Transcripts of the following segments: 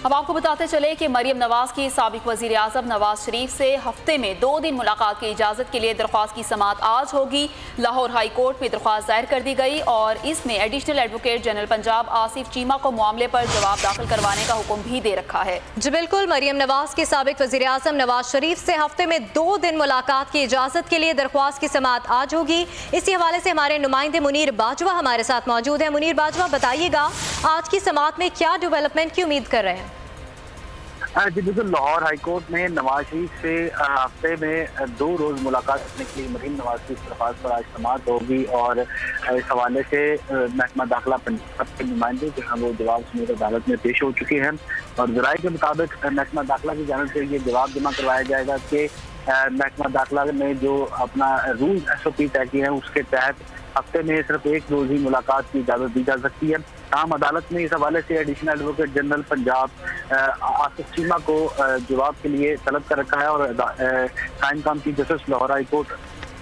अब आपको बताते चले कि मरियम नवाज की साबिक वजीर आज़म नवाज शरीफ से हफ्ते में 2 दिन मुलाकात की इजाज़त के लिए दरख्वास्त की समाअत आज होगी। लाहौर हाई कोर्ट में दरख्वास्त दायर कर दी गई और इसमें additional advocate general Punjab Asif Cheema को मामले पर जवाब दाखिल करवाने का हुक्म भी दे रखा है। जी बिल्कुल, मरियम नवाज के साबिक वजीर आज़म नवाज शरीफ से हफ्ते में 2 दिन मुलाकात की इजाज़त के लिए दरख्वास्त की समाअत आज होगी। इसी हवाले से हमारे नुमाइंदे मुनीर बाजवा हमारे साथ मौजूद है। मुनीर बाजवा, बताइएगा आज की समाअत में क्या डेवलपमेंट की उम्मीद कर रहे हैं? जी बिल्कुल, लाहौर हाईकोर्ट में नवाज शरीफ से हफ्ते में 2 रोज़ मुलाकात करने के लिए मरीम नवाज की दरख्वास्त पर आज समाअत होगी और इस हवाले से महकमा दाखिला पंजाब के नुमाइंदे जो हैं वो जवाब समेत अदालत में पेश हो चुके हैं और ज़राए के मुताबिक महकमा दाखिला की जानिब से ये जवाब जमा करवाया जाएगा कि महकमा दाखिला ने जो अपना रूल SOP तय किए हैं उसके तहत हफ्ते में सिर्फ 1 रोज ही मुलाकात की इजाज़त दी जा सकती है। आम अदालत ने इस हवाले से additional advocate general Punjab Asif Cheema को जवाब के लिए तलब कर रखा है और कायम काम की justice Lahore high court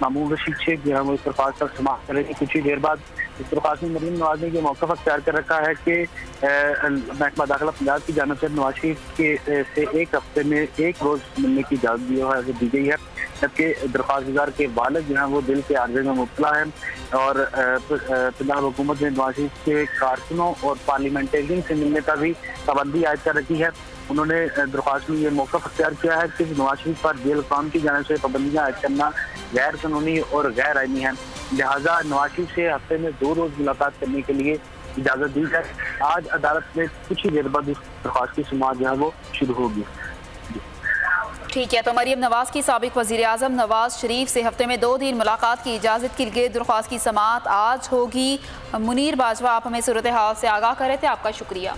Mamoon Rashid Sheikh जो है वो इस दरख्वास्त पर समाअत करेंगे। कुछ ही देर बाद इस दरख्वास्त में मरीम नवाज ने ये मौक़िफ़ अख्तियार कर रखा है कि महकमा दाखिला पंजाब की जानिब से नवाज शरीफ के से 1 हफ्ते में 1 रोज़ मिलने की इजाज़त दी गई है, जबकि दरख्वास्त गुजार के वालिद जो हैं वो दिल के आर्जे में मुब्तला है और पंजाब हुकूमत ने नवाज शरीफ के कारकुनों और पार्लियामेंटेरियन से मिलने का भी पाबंदी आयद कर रखी है। उन्होंने दरख्वास्त में ये मौक़िफ़ अख्तियार किया है कि नवाज शरीफ पर जेल कानून की जानिब से पाबंदियाँ आयद करना गैर कानूनी और गैर आइनी है, लिहाजा नवाज शरीफ से हफ्ते में 2 रोज़ मुलाकात करने के लिए इजाज़त दी जाए। आज अदालत में कुछ ही देर बाद इस दरख्वास्त की समाअत जो है वो शुरू होगी। ठीक है, तो मरियम नवाज की साबिक वजीर आज़म नवाज शरीफ से हफ्ते में 2 दिन मुलाकात की इजाज़त के लिए दरख्वास्त की समाअत आज होगी। मुनीर बाजवा, आप हमें सूरत हाल से आगाह कर रहे थे, आपका शुक्रिया।